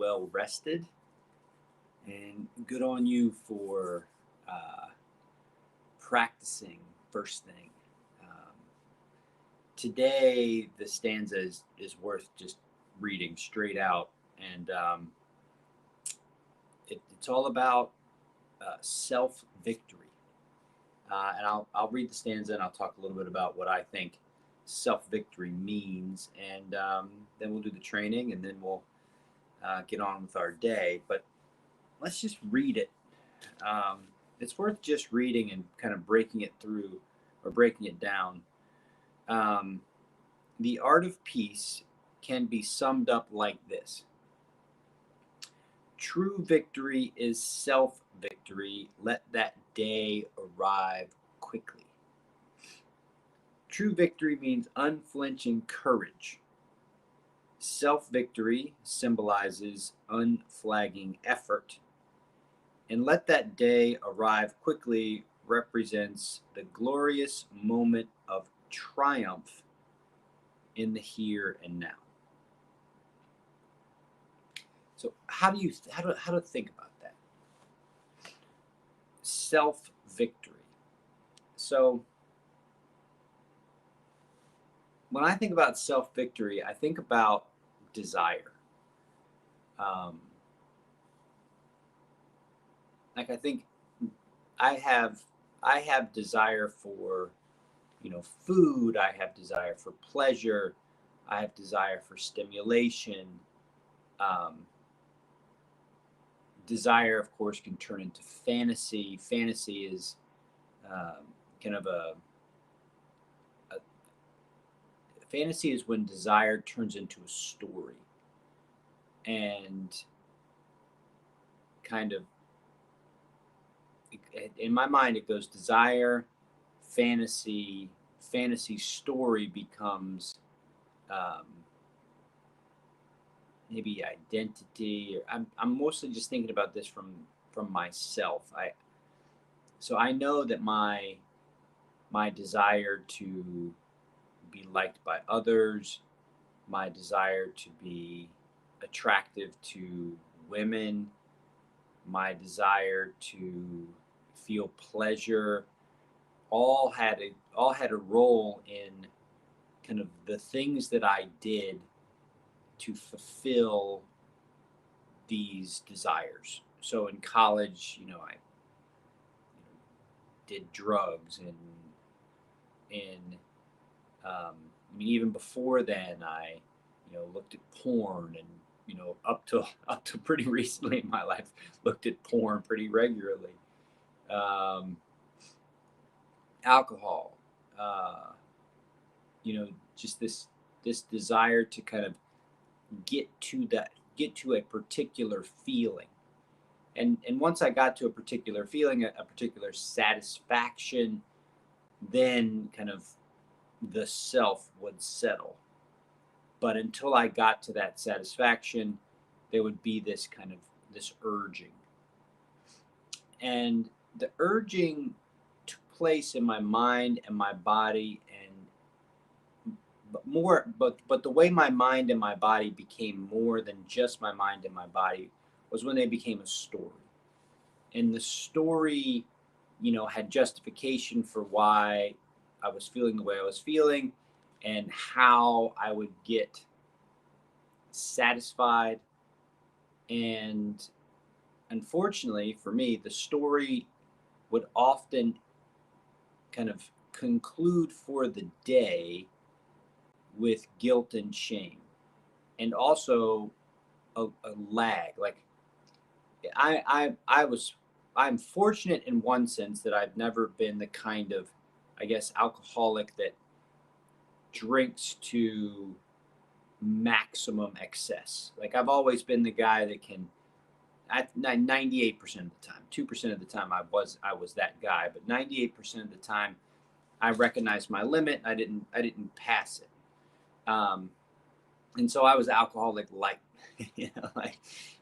well rested, and good on you for practicing first thing. Um, Today, the stanza is worth just reading straight out, and it's all about self victory. And I'll read the stanza and I'll talk a little bit about what I think self victory means, and then we'll do the training, and then we'll get on with our day. But let's just read it. Um, it's worth just reading and kind of breaking it through or breaking it down. Um, the art of peace can be summed up like this: true victory is self victory. Let that day arrive quickly. True victory means unflinching courage. Self victory symbolizes unflagging effort. And let that day arrive quickly represents the glorious moment of triumph in the here and now. So how to think about that? Self victory. So when I think about self victory, I think about desire. Um, like I think I have I have desire for food. I have desire for pleasure. I have desire for stimulation. Um, Desire, of course, can turn into fantasy. Fantasy is kind of a fantasy is when desire turns into a story, and kind of in my mind it goes desire, fantasy, fantasy story becomes um, maybe identity. Or I'm mostly just thinking about this from myself. I know that my desire to be liked by others, my desire to be attractive to women, my desire to feel pleasure, all had a role in kind of the things that I did to fulfill these desires. So in college, I did drugs, and in I mean, even before then, I looked at porn, and up to pretty recently in my life, looked at porn pretty regularly. Um, Alcohol, uh, just this desire to kind of get to a particular feeling, and once I got to a particular feeling, a particular satisfaction, then kind of the self would settle. But until I got to that satisfaction, there would be this urging, and the urging took place in my mind and my body, and but the way my mind and my body became more than just my mind and my body was when they became a story. And the story had justification for why I was feeling the way I was feeling, and how I would get satisfied. And unfortunately for me, the story would often kind of conclude for the day with guilt and shame, and also a lag. Like I was I'm fortunate in one sense that I've never been the kind of, I guess, alcoholic that drinks to maximum excess. Like I've always been the guy that can, at 98% of the time, 2% of the time I was that guy, but 98% of the time I recognized my limit. I didn't pass it. Um, and so I was alcoholic light. Like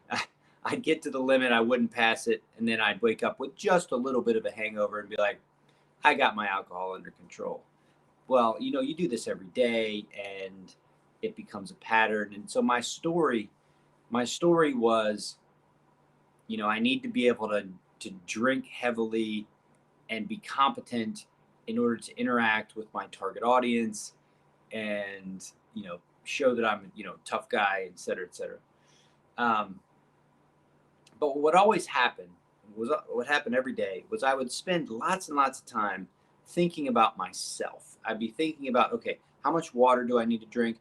I, I'd get to the limit, I wouldn't pass it, and then I'd wake up with just a little bit of a hangover and be like, I got my alcohol under control. Well, you do this every day, and it becomes a pattern. And so my story my story was, I need to be able to drink heavily and be competent in order to interact with my target audience and, show that I'm, tough guy, et cetera, et cetera. Um, but what always happened what happened every day was I would spend lots and lots of time thinking about myself. I'd be thinking about, okay, how much water do I need to drink?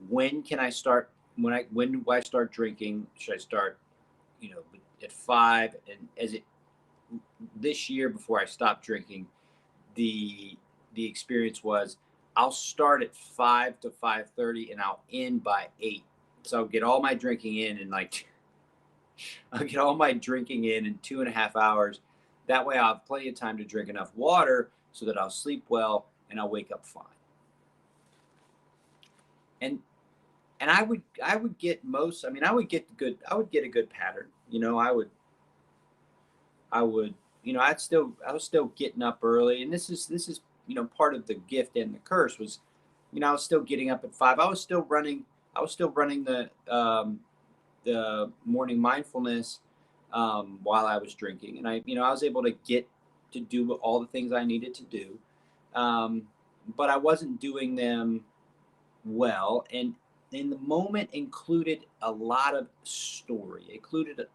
When can I start? When do I start drinking? Should I start, at 5? And as it this year, before I stopped drinking, the the experience was I'll start at 5 to 5:30 and I'll end by 8. So I'll get all my drinking in I'll get all my drinking in 2.5 hours. That way I'll have plenty of time to drink enough water so that I'll sleep well and I'll wake up fine. And I would get most, I mean, I would get a good pattern. I was still getting up early, and this is part of the gift and the curse was, I was still getting up at 5. I was still running the morning mindfulness while I was drinking, and I was able to get to do all the things I needed to do, um, but I wasn't doing them well, and in the moment included a lot of story. It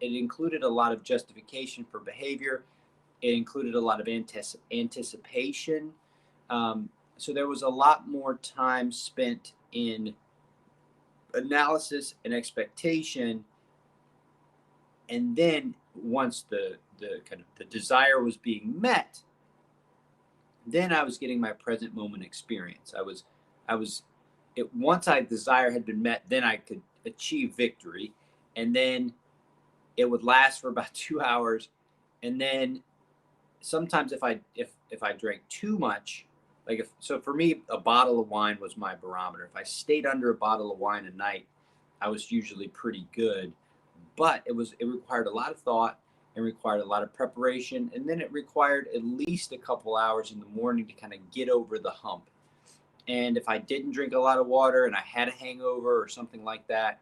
included a lot of justification for behavior. It included a lot of anticipation. So there was a lot more time spent in analysis and expectation. And then once the kind of the desire was being met, then I was getting my present moment experience. I was once I desire had been met, then I could achieve victory. And then it would last for about 2 hours. And then sometimes if I drank too much, like if so for me, a bottle of wine was my barometer. If I stayed under a bottle of wine a night, I was usually pretty good. But it required a lot of thought and required a lot of preparation, and then it required at least a couple hours in the morning to kind of get over the hump. And if I didn't drink a lot of water and I had a hangover or something like that,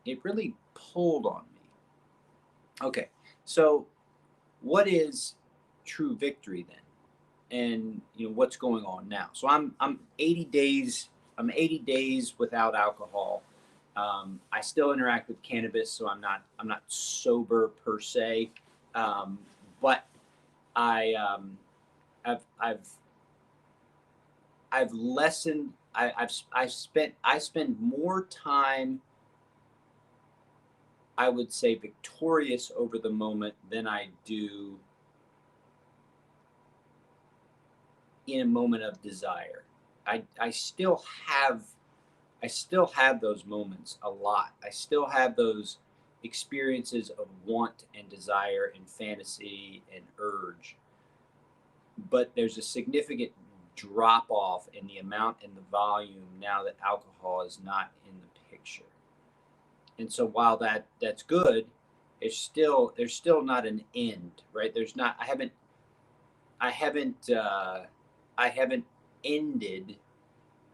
it really pulled on me. Okay, so what is true victory then? And what's going on now? So I'm 80 days. I'm 80 days without alcohol. I still interact with cannabis, so I'm not sober per se, but I I've lessened. I spend more time, I would say, victorious over the moment than I do in a moment of desire. I still have those moments a lot. I still have those experiences of want and desire and fantasy and urge. But there's a significant drop off in the amount and the volume now that alcohol is not in the picture. And so while that's good, there's still not an end, right? There's not I haven't I haven't ended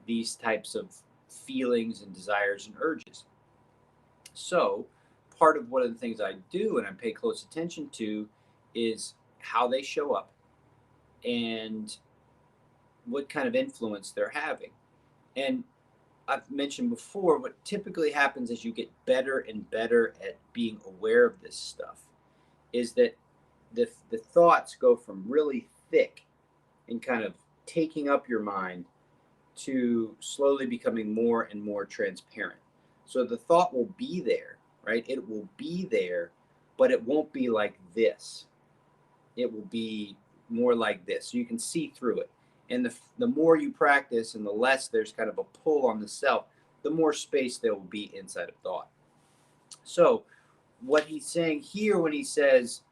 these types of feelings and desires and urges. So, part of one of the things I do and I pay close attention to is how they show up and what kind of influence they're having. And I've mentioned before, what typically happens as you get better and better at being aware of this stuff is that the thoughts go from really thick and kind of taking up your mind to slowly becoming more and more transparent. So the thought will be there, right? It will be there, but it won't be like this. It will be more like this. So you can see through it. And the more you practice and the less there's kind of a pull on the self, the more space there will be inside of thought. So what he's saying here when he says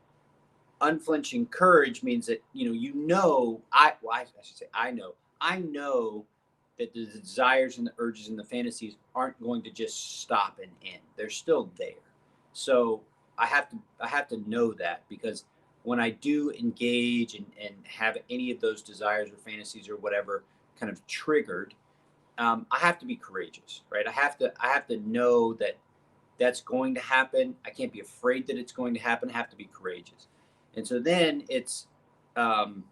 unflinching courage means that I should say I know that the desires and the urges and the fantasies aren't going to just stop and end. They're still there. So I have to know that, because when I do engage and have any of those desires or fantasies or whatever kind of triggered, I have to be courageous, right? I have to know that That's going to happen. I can't be afraid that it's going to happen. I have to be courageous. And so then it's um,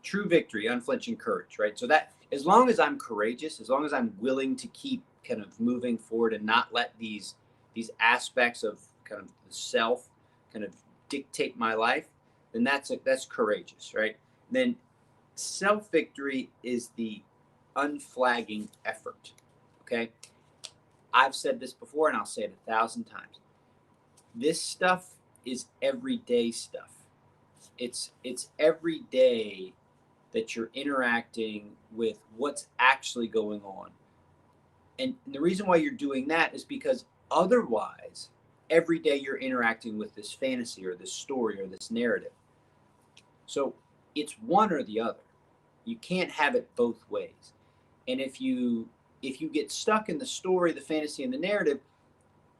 true victory, unflinching courage, right? So that as long as I'm courageous, as long as I'm willing to keep kind of moving forward and not let these aspects of kind of the self kind of dictate my life, then that's courageous, right? Then self victory is the unflagging effort. Okay, I've said this before, and I'll say it 1,000 times. This stuff is everyday stuff. It's every day that you're interacting with what's actually going on. And the reason why you're doing that is because otherwise, every day you're interacting with this fantasy or this story or this narrative. So it's one or the other. You can't have it both ways. And if you get stuck in the story, the fantasy, and the narrative,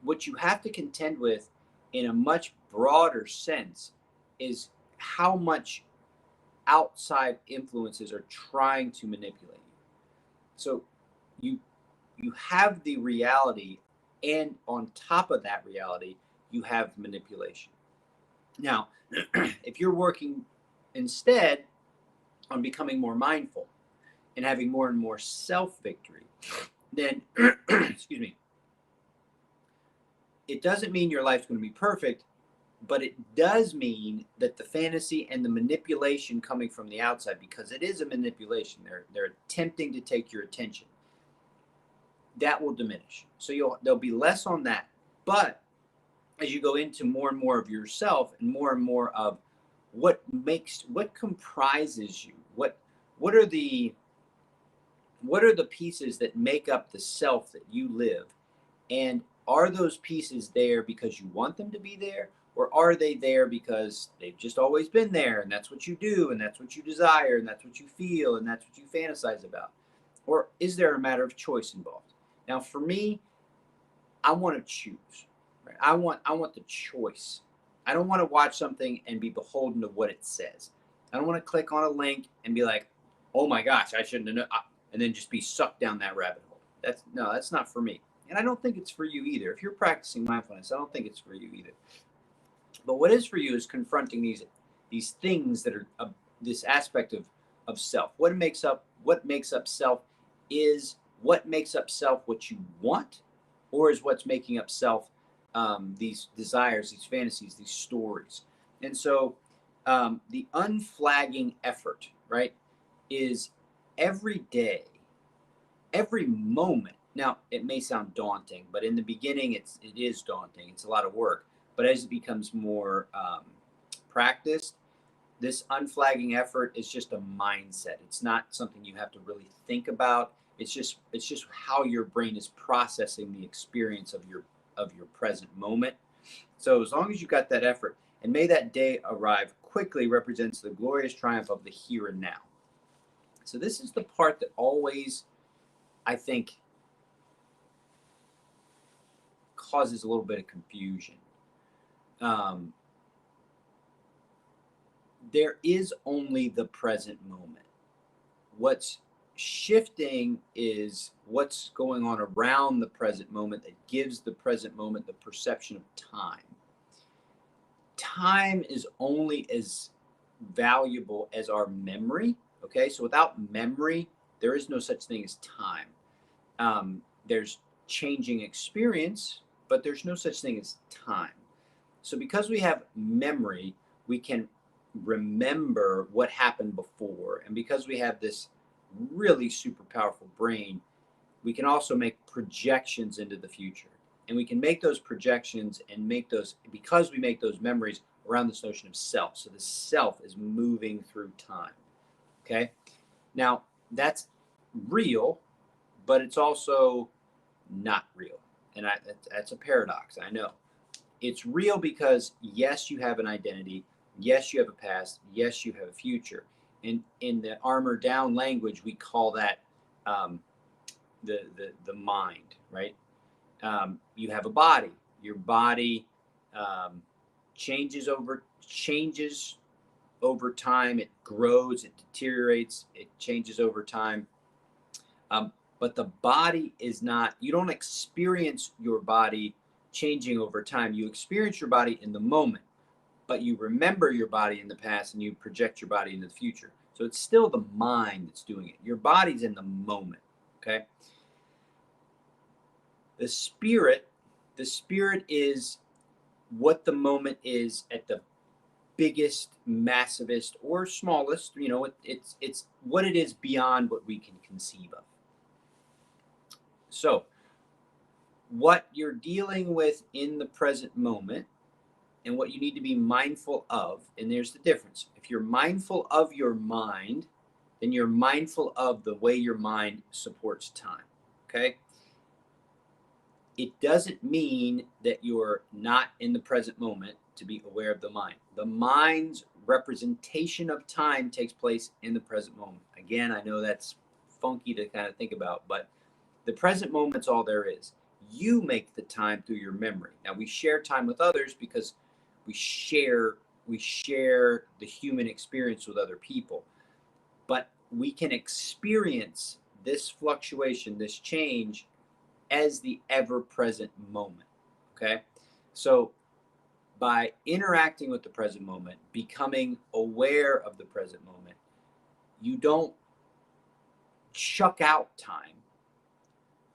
what you have to contend with in a much broader sense is how much outside influences are trying to manipulate you. So you you have the reality, and on top of that reality, you have manipulation. Now, if you're working instead on becoming more mindful and having more and more self victory, then excuse me, it doesn't mean your life's going to be perfect, but it does mean that the fantasy and the manipulation coming from the outside, because it is a manipulation, they're attempting to take your attention, that will diminish. So there'll be less on that. But as you go into more and more of yourself and more of what comprises you, what are the pieces that make up the self that you live, and are those pieces there because you want them to be there, or are they there because they've just always been there, and that's what you do, and that's what you desire, and that's what you feel, and that's what you fantasize about? Or is there a matter of choice involved? Now, for me, I want to choose. Right? I want the choice. I don't want to watch something and be beholden to what it says. I don't want to click on a link and be like, "Oh my gosh, I shouldn't have known," and then just be sucked down that rabbit hole. That's not for me. And I don't think it's for you either. If you're practicing mindfulness, I don't think it's for you either. But what is for you is confronting these things that are this aspect of self. What makes up self is what makes up self what you want, or is what's making up self these desires, these fantasies, these stories. And so the unflagging effort, right, is every day, every moment. Now, it may sound daunting, but in the beginning, it is daunting. It's a lot of work. But as it becomes more practiced, this unflagging effort is just a mindset. It's not something you have to really think about. It's just how your brain is processing the experience of your present moment. So as long as you got that effort, and may that day arrive quickly, represents the glorious triumph of the here and now. So this is the part that always, I think, causes a little bit of confusion. There is only the present moment. What's shifting is what's going on around the present moment that gives the present moment the perception of time. Time is only as valuable as our memory. Okay, so without memory, there is no such thing as time. There's changing experience, but there's no such thing as time. So because we have memory, we can remember what happened before. And because we have this really super powerful brain, we can also make projections into the future. And we can make those projections and make those, because we make those memories around this notion of self. So the self is moving through time. Okay. Now, that's real, but it's also not real. And that's a paradox, I know. It's real because, yes, you have an identity. Yes, you have a past. Yes, you have a future. And in the Armor Down language, we call that the mind, right? You have a body. Your body changes over time. It grows. It deteriorates. It changes over time. but the body is not, you don't experience your body changing over time. You experience your body in the moment, but you remember your body in the past and you project your body into the future. So it's still the mind that's doing it. Your body's in the moment, okay? The spirit is what the moment is at the biggest, massivest, or smallest. You know, it's what it is beyond what we can conceive of. So, what you're dealing with in the present moment and what you need to be mindful of, and there's the difference. If you're mindful of your mind, then you're mindful of the way your mind supports time, okay? It doesn't mean that you're not in the present moment to be aware of the mind. The mind's representation of time takes place in the present moment. Again, I know that's funky to kind of think about, but the present moment's all there is. You make the time through your memory. Now we share time with others because we share the human experience with other people. But we can experience this fluctuation, this change as the ever-present moment. Okay? So by interacting with the present moment, becoming aware of the present moment, you don't chuck out time.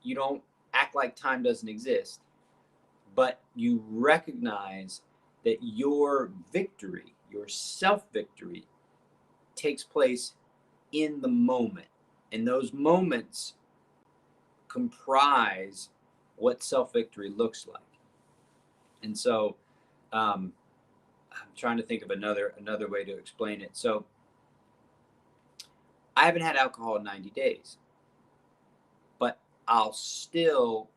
You don't act like time doesn't exist, but you recognize that your victory, your self-victory, takes place in the moment. And those moments comprise what self-victory looks like. And so I'm trying to think of another way to explain it. So I haven't had alcohol in 90 days, but I'll still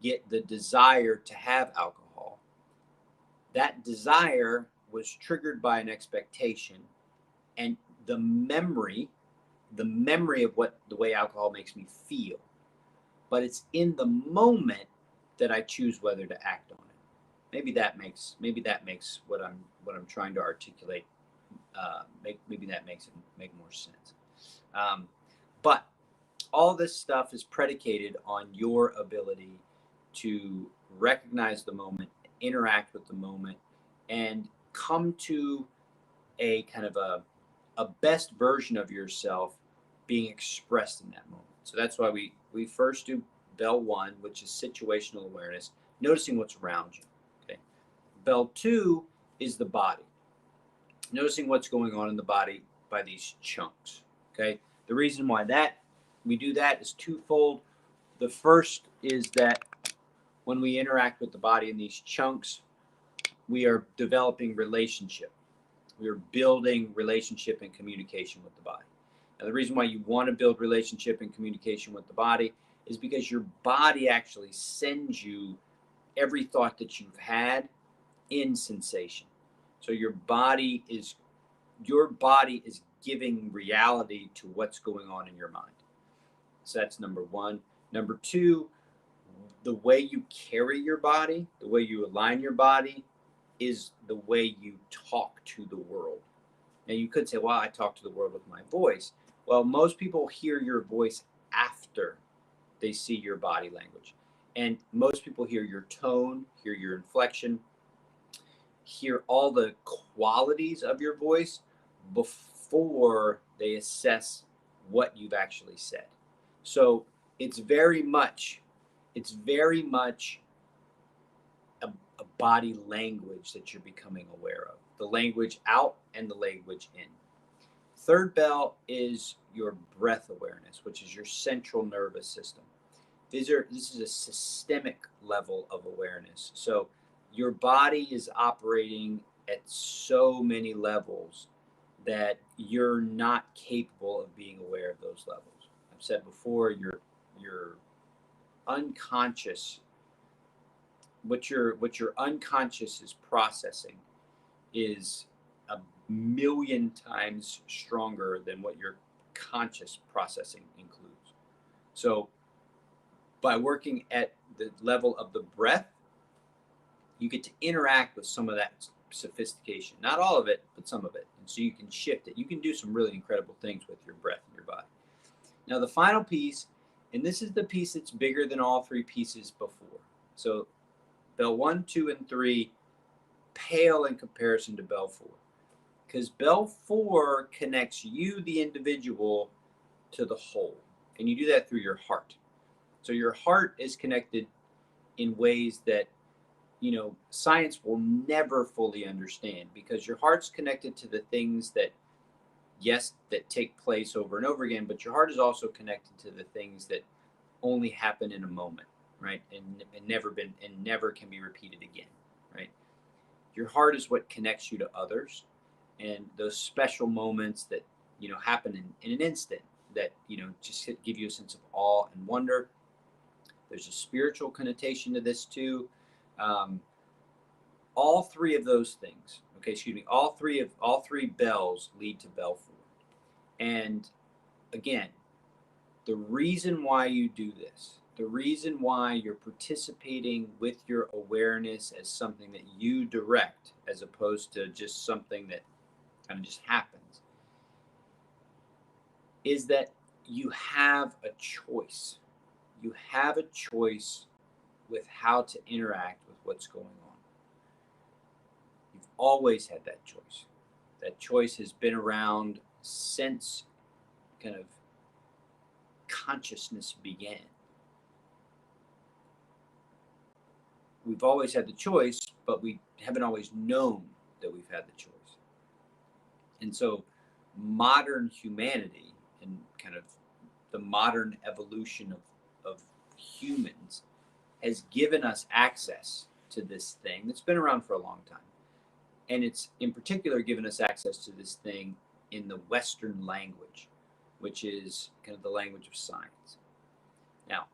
get the desire to have alcohol. That desire was triggered by an expectation, and the memory of what the way alcohol makes me feel. But it's in the moment that I choose whether to act on it. Maybe that makes what I'm trying to articulate. Maybe that makes it make more sense. But all this stuff is predicated on your ability to recognize the moment, interact with the moment, and come to a kind of a best version of yourself being expressed in that moment. So that's why we first do bell 1, which is situational awareness, noticing what's around you. Okay. Bell 2 is the body, noticing what's going on in the body by these chunks. Okay. The reason why we do that is twofold. The first is that when we interact with the body in these chunks, we are developing relationship. We are building relationship and communication with the body. Now, the reason why you want to build relationship and communication with the body is because your body actually sends you every thought that you've had in sensation. So your body is giving reality to what's going on in your mind. So that's number 1. Number 2, the way you carry your body, the way you align your body is the way you talk to the world. Now you could say, well, I talk to the world with my voice. Well, most people hear your voice after they see your body language. And most people hear your tone, hear your inflection, hear all the qualities of your voice before they assess what you've actually said. So it's very much a body language that you're becoming aware of. The language out and the language in. Third bell is your breath awareness, which is your central nervous system. This is a systemic level of awareness. So your body is operating at so many levels that you're not capable of being aware of those levels. I've said before, your unconscious, what your unconscious is processing is a million times stronger than what your conscious processing includes. So by working at the level of the breath, you get to interact with some of that sophistication. Not all of it, but some of it. And so you can shift it. You can do some really incredible things with your breath in your body. Now, the final piece And this is the piece that's bigger than all three pieces before. So bell 1, 2, and 3 pale in comparison to bell 4. Because bell 4 connects you, the individual, to the whole. And you do that through your heart. So your heart is connected in ways that, science will never fully understand, because your heart's connected to the things that, yes, that take place over and over again, but your heart is also connected to the things that only happen in a moment, right? And never can be repeated again, right? Your heart is what connects you to others, and those special moments that happen in an instant that just give you a sense of awe and wonder. There's a spiritual connotation to this too. Um, all three of those things, okay, excuse me, all three bells lead to bell 4. And again, the reason why you do this, the reason why you're participating with your awareness as something that you direct, as opposed to just something that kind of just happens, is that you have a choice. You have a choice with how to interact with what's going on. You've always had that choice. That choice has been around since kind of consciousness began. We've always had the choice, but we haven't always known that we've had the choice. And so modern humanity and kind of the modern evolution of humans has given us access to this thing that's been around for a long time. And it's in particular given us access to this thing in the Western language, which is kind of the language of science. Now,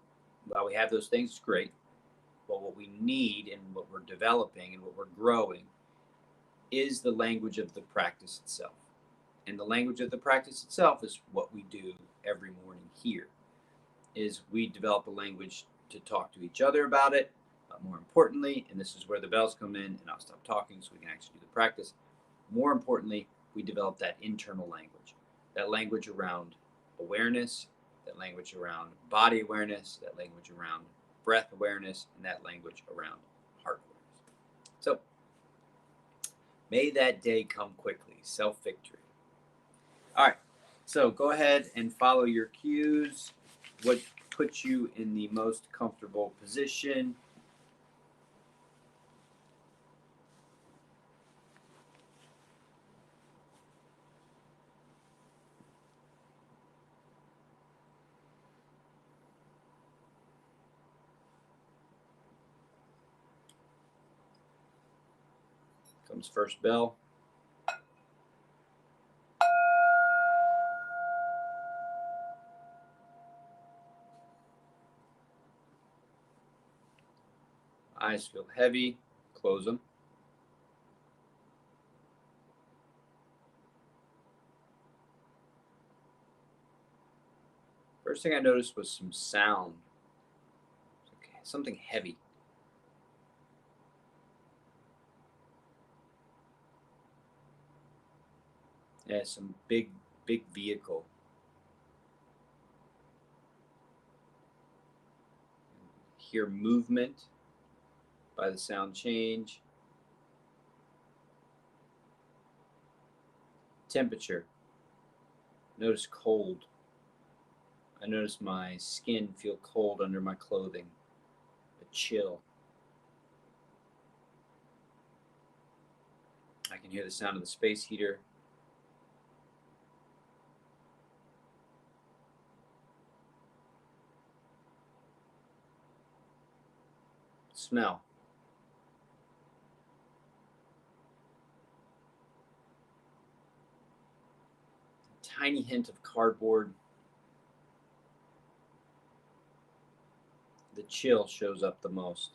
while we have those things, it's great. But what we need and what we're developing and what we're growing is the language of the practice itself. And the language of the practice itself is what we do every morning here, is we develop a language to talk to each other about it. More importantly, and this is where the bells come in, and I'll stop talking so we can actually do the practice. More importantly, we develop that internal language, that language around awareness, that language around body awareness, that language around breath awareness, and that language around heart awareness. So, may that day come quickly, self-victory. All right, so go ahead and follow your cues. What puts you in the most comfortable position? Comes first bell. Eyes feel heavy. Close them. First thing I noticed was some sound. Okay, something heavy. Yeah, some big vehicle. Hear movement by the sound change. Temperature. Notice cold. I notice my skin feel cold under my clothing. A chill. I can hear the sound of the space heater. Smell. A tiny hint of cardboard. The chill shows up the most.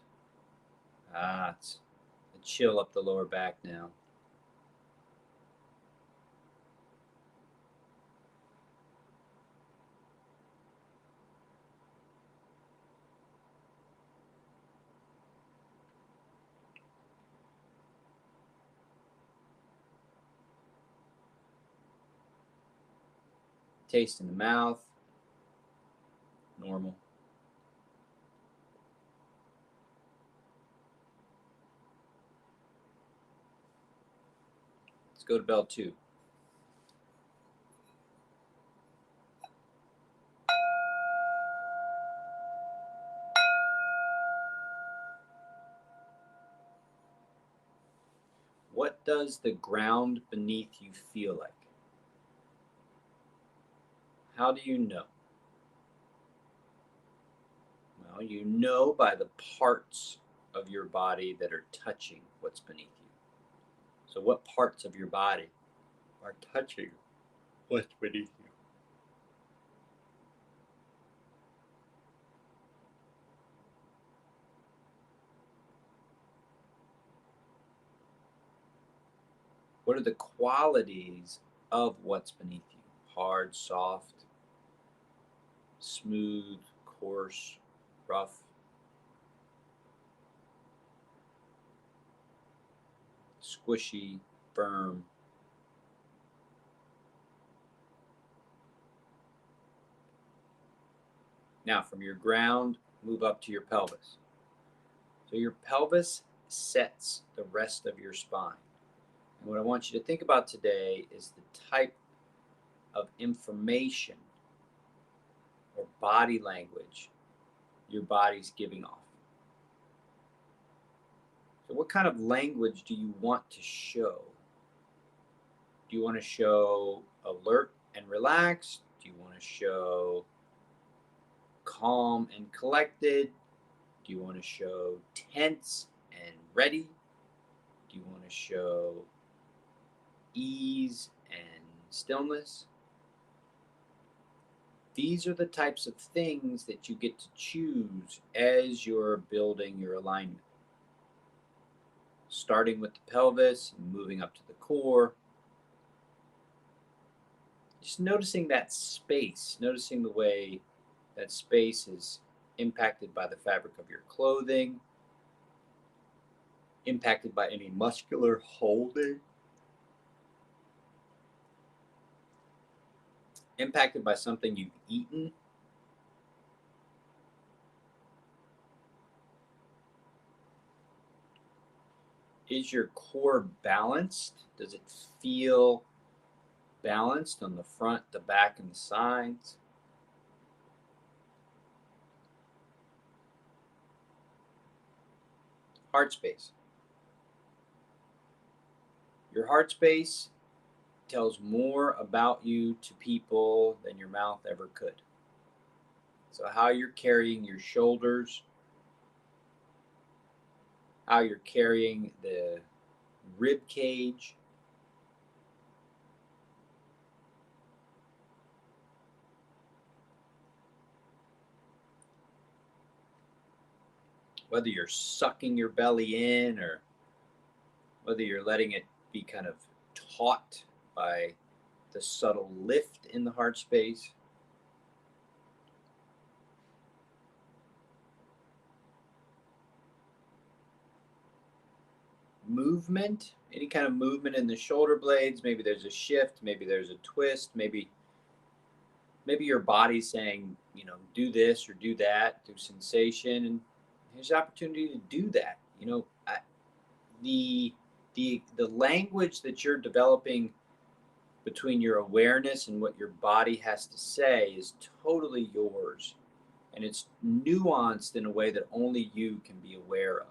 It's a chill up the lower back now. Taste in the mouth. normal. Let's go to bell 2. What does the ground beneath you feel like? How do you know? Well, you know by the parts of your body that are touching what's beneath you. So, what parts of your body are touching what's beneath you? What are the qualities of what's beneath you? Hard, soft, smooth, coarse, rough, squishy, firm. Now, from your ground, move up to your pelvis. So, your pelvis sets the rest of your spine. And what I want you to think about today is the type of information or body language your body's giving off. So, what kind of language do you want to show? Do you want to show alert and relaxed? Do you want to show calm and collected? Do you want to show tense and ready? Do you want to show ease and stillness? These are the types of things that you get to choose as you're building your alignment. Starting with the pelvis and moving up to the core. Just noticing that space, noticing the way that space is impacted by the fabric of your clothing, impacted by any muscular holding, impacted by something you've eaten. Is your core balanced? Does it feel balanced on the front, the back, and the sides? Heart space. Your heart space tells more about you to people than your mouth ever could. So, how you're carrying your shoulders, how you're carrying the rib cage, whether you're sucking your belly in or whether you're letting it be kind of taut by the subtle lift in the heart space. Movement, any kind of movement in the shoulder blades. Maybe there's a shift, maybe there's a twist, maybe your body's saying, do this or do that through sensation, and here's the opportunity to do that. The language that you're developing between your awareness and what your body has to say is totally yours, and it's nuanced in a way that only you can be aware of.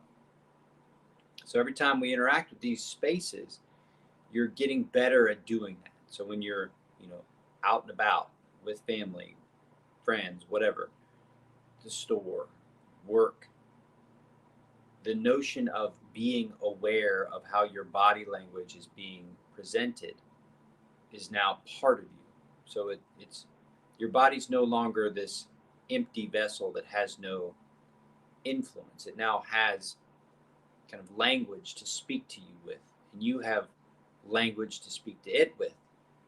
So every time we interact with these spaces, you're getting better at doing that. So when you're, out and about with family, friends, whatever, the store, work, the notion of being aware of how your body language is being presented is now part of you. So it's your body's no longer this empty vessel that has no influence. It now has kind of language to speak to you with, and you have language to speak to it with,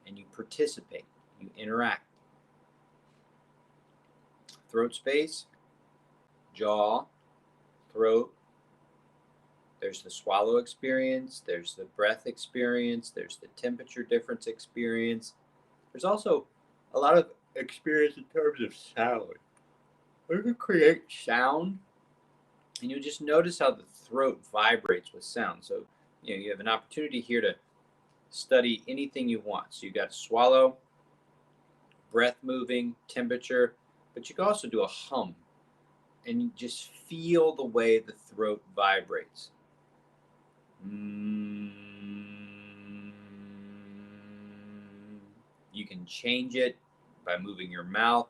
and you participate, you interact. Throat space, jaw, throat. There's the swallow experience, there's the breath experience, there's the temperature difference experience. There's also a lot of experience in terms of sound. we can create sound, and you'll just notice how the throat vibrates with sound. So, you have an opportunity here to study anything you want. So you got to swallow, breath moving, temperature, but you can also do a hum, and you just feel the way the throat vibrates. You can change it by moving your mouth.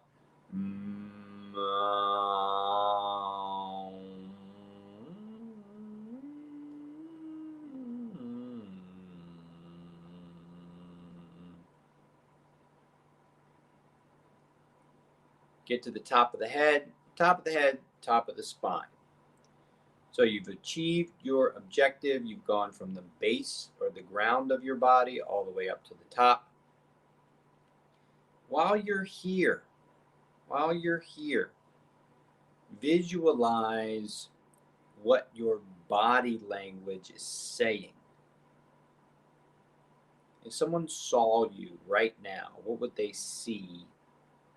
Get to the top of the head, top of the spine. So you've achieved your objective. You've gone from the base or the ground of your body all the way up to the top. While you're here, visualize what your body language is saying. If someone saw you right now, what would they see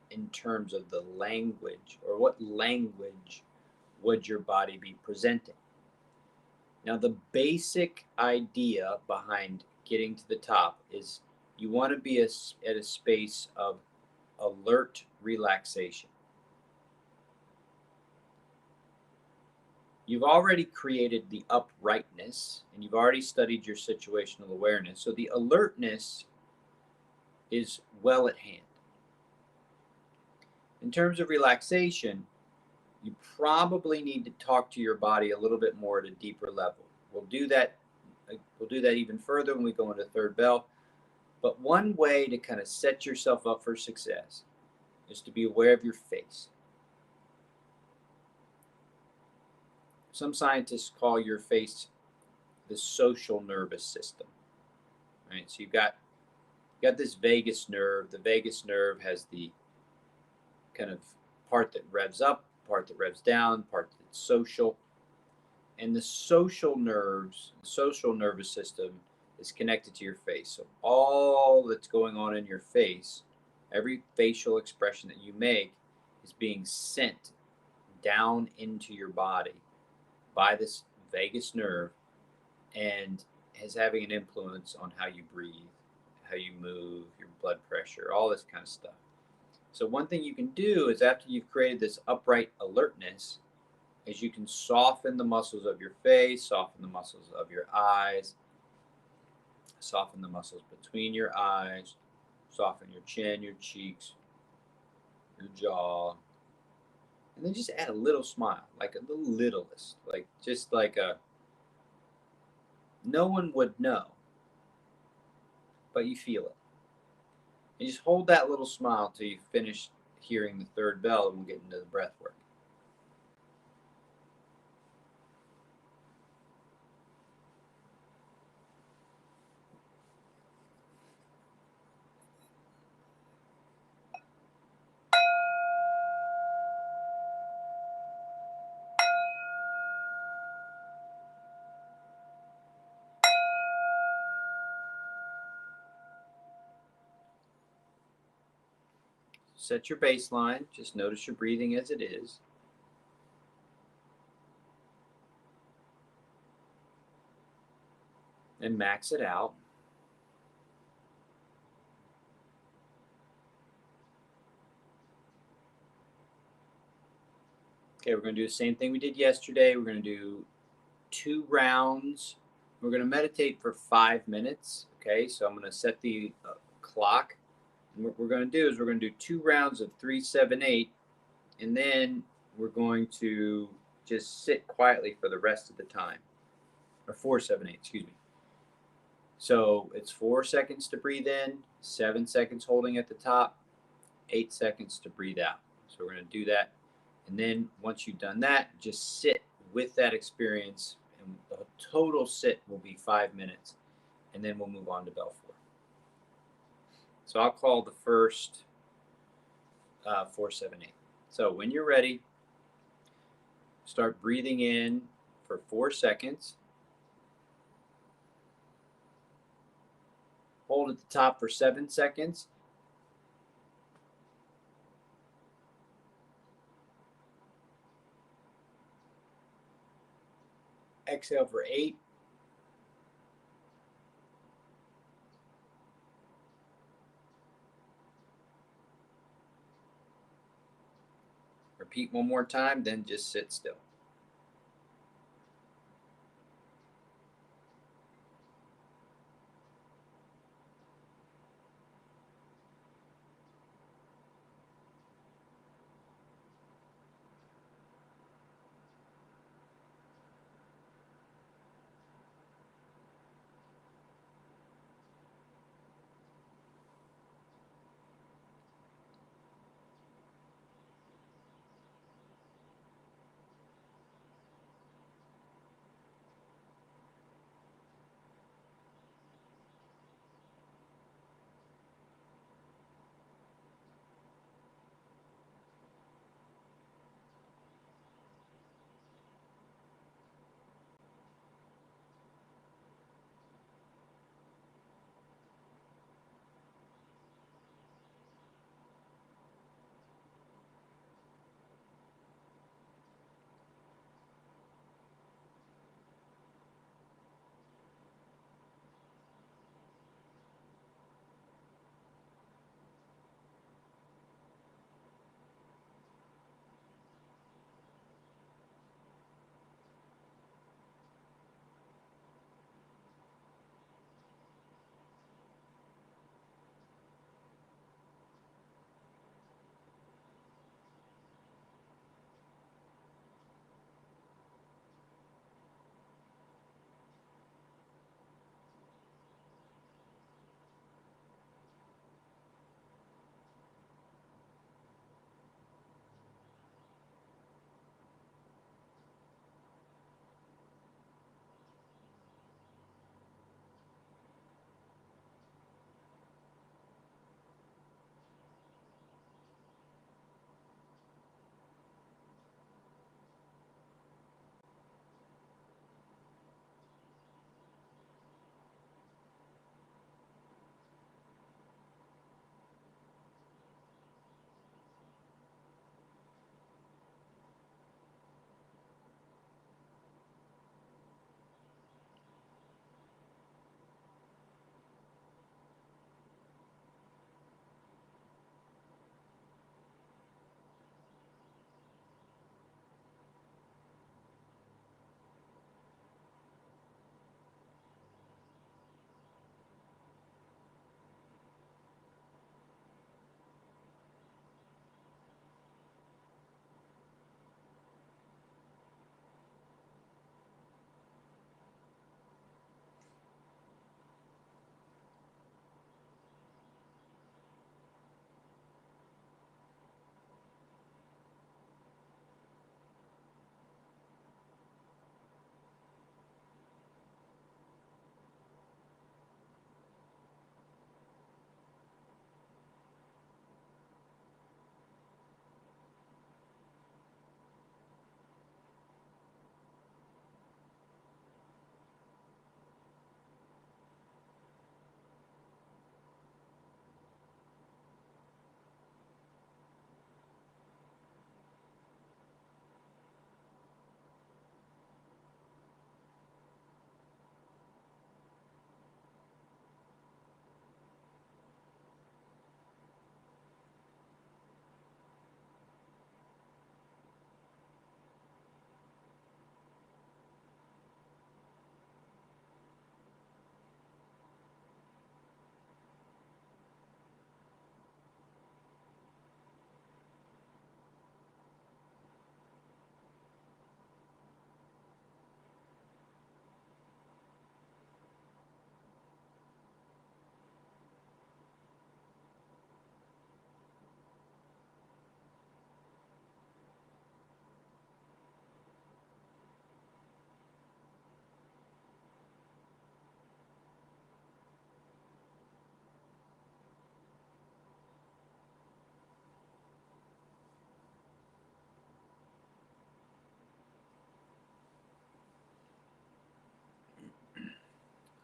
in terms of the language, or what language would your body be presenting? Now, the basic idea behind getting to the top is you want to be at a space of alert relaxation. You've already created the uprightness, and you've already studied your situational awareness. So the alertness is well at hand. In terms of relaxation, you probably need to talk to your body a little bit more at a deeper level. We'll do that even further when we go into third bell. But one way to kind of set yourself up for success is to be aware of your face. Some scientists call your face the social nervous system. Right? So you've got this vagus nerve. The vagus nerve has the kind of part that revs up, part that revs down, part that's social. And the social nervous system is connected to your face. So all that's going on in your face, every facial expression that you make, is being sent down into your body by this vagus nerve, and is having an influence on how you breathe, how you move, your blood pressure, all this kind of stuff. So one thing you can do is, after you've created this upright alertness, is you can soften the muscles of your face, soften the muscles of your eyes, soften the muscles between your eyes, soften your chin, your cheeks, your jaw, and then just add a little smile, like the littlest, like just like a, no one would know, but you feel it. And just hold that little smile till you finish hearing the third bell, and we'll get into the breath work. Set your baseline. Just notice your breathing as it is. And max it out. Okay, we're going to do the same thing we did yesterday. We're going to do 2 rounds. We're going to meditate for 5 minutes. Okay, so I'm going to set the clock. And what we're going to do is we're going to do 2 rounds of 3, 7, 8, and then we're going to just sit quietly for the rest of the time. Or 4, 7, 8, excuse me. So it's 4 seconds to breathe in, 7 seconds holding at the top, 8 seconds to breathe out. So we're going to do that. And then once you've done that, just sit with that experience, and the total sit will be 5 minutes, and then we'll move on to bell 4. So I'll call the first 4, 7, 8. So when you're ready, start breathing in for 4 seconds. Hold at the top for 7 seconds. Exhale for 8. Repeat one more time, then just sit still.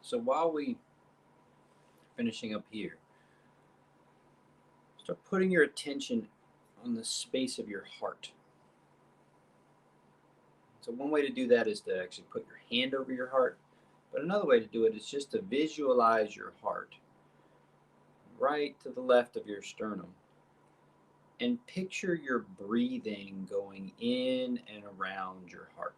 So while we finishing up here, start putting your attention on the space of your heart. So one way to do that is to actually put your hand over your heart. But another way to do it is just to visualize your heart right to the left of your sternum and picture your breathing going in and around your heart.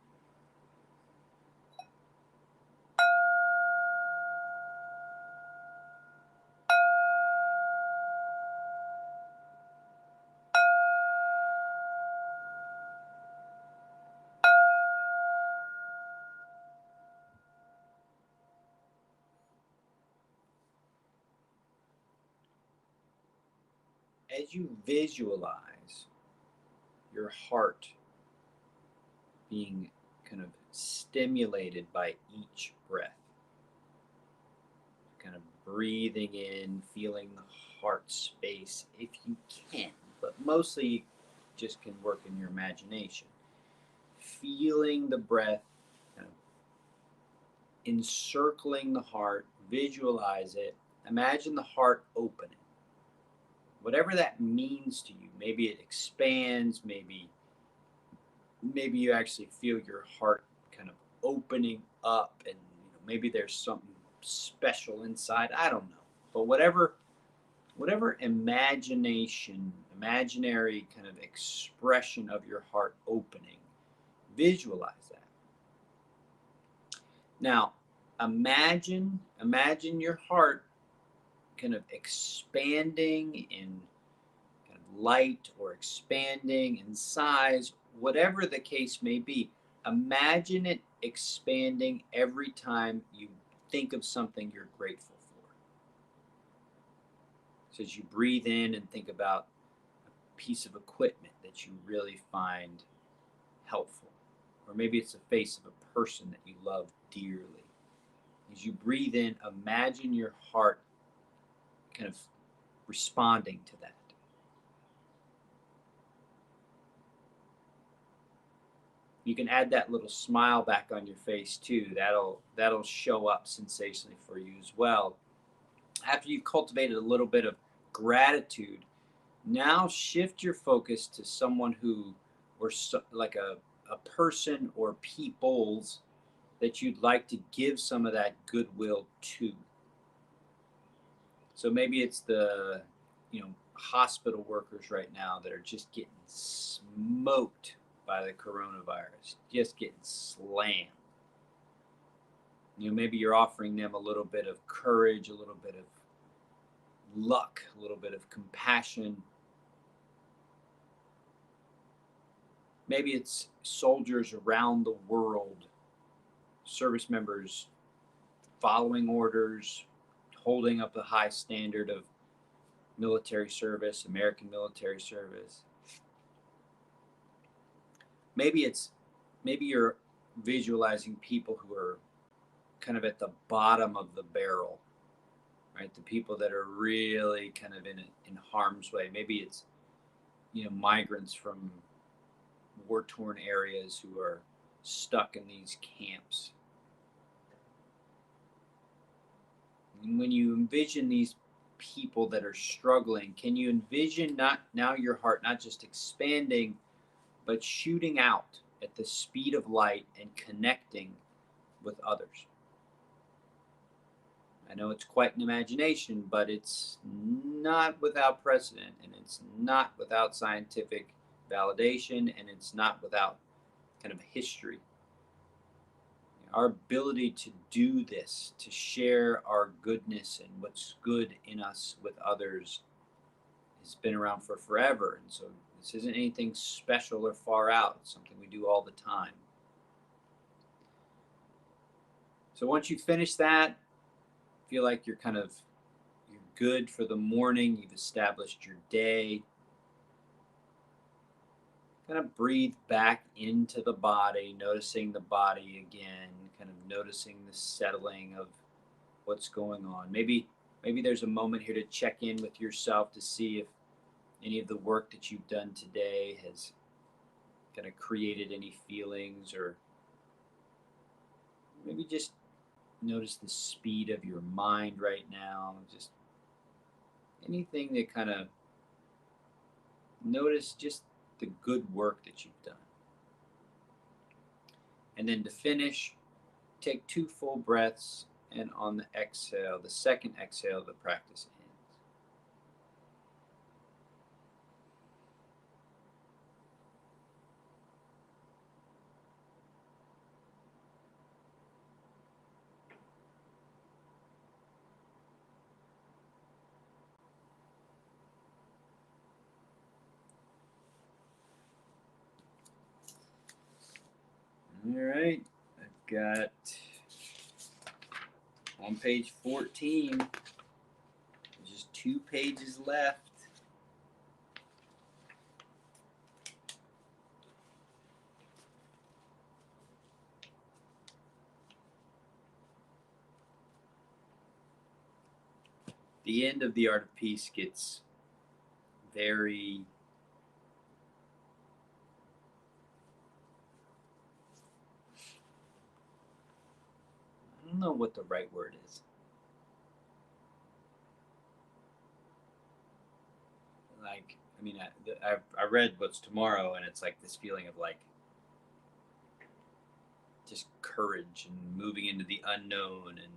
As you visualize your heart being kind of stimulated by each breath, kind of breathing in, feeling the heart space if you can, but mostly just can work in your imagination. Feeling the breath kind of encircling the heart, visualize it, imagine the heart opening. Whatever that means to you, maybe it expands, maybe you actually feel your heart kind of opening up, and maybe there's something special inside. I don't know, but whatever imaginary kind of expression of your heart opening, visualize that. Now, imagine your heart kind of expanding in kind of light or expanding in size, whatever the case may be. Imagine it expanding every time you think of something you're grateful for. So as you breathe in and think about a piece of equipment that you really find helpful, or maybe it's the face of a person that you love dearly. As you breathe in, imagine your heart kind of responding to that. You can add that little smile back on your face too. That'll show up sensationally for you as well. After you've cultivated a little bit of gratitude, now shift your focus to someone who, or so, like a person or peoples that you'd like to give some of that goodwill to. So maybe it's the, hospital workers right now that are just getting smoked by the coronavirus, just getting slammed. Maybe you're offering them a little bit of courage, a little bit of luck, a little bit of compassion. Maybe it's soldiers around the world, service members following orders, holding up the high standard of military service, American military service. Maybe you're visualizing people who are kind of at the bottom of the barrel, right? The people that are really kind of in harm's way. Maybe it's migrants from war-torn areas who are stuck in these camps. And when you envision these people that are struggling, can you envision now your heart not just expanding, but shooting out at the speed of light and connecting with others? I know it's quite an imagination, but it's not without precedent, and it's not without scientific validation, and it's not without kind of history. Our ability to do this, to share our goodness and what's good in us with others, has been around for forever. And so this isn't anything special or far out. It's something we do all the time. So once you finish that, feel like you're good for the morning. You've established your day. Kind of breathe back into the body, noticing the body again, kind of noticing the settling of what's going on. Maybe there's a moment here to check in with yourself to see if any of the work that you've done today has kind of created any feelings, or maybe just notice the speed of your mind right now. Just anything that kind of notice just the good work that you've done. And then to finish, take 2 full breaths, and on the exhale, the second exhale, the practice ends. All right, I've got on page 14, just 2 pages left. The end of the Art of Peace gets very I don't know what the right word is. Like, I mean, I read What's Tomorrow, and it's like this feeling of like just courage and moving into the unknown and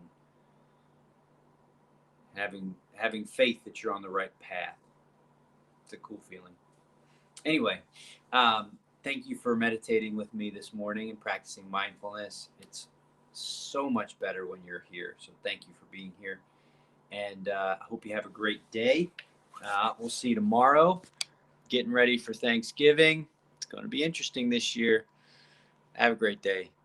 having faith that you're on the right path. It's a cool feeling. Anyway, thank you for meditating with me this morning and practicing mindfulness. It's so much better when you're here. So thank you for being here. And I hope you have a great day. We'll see you tomorrow. Getting ready for Thanksgiving. It's going to be interesting this year. Have a great day.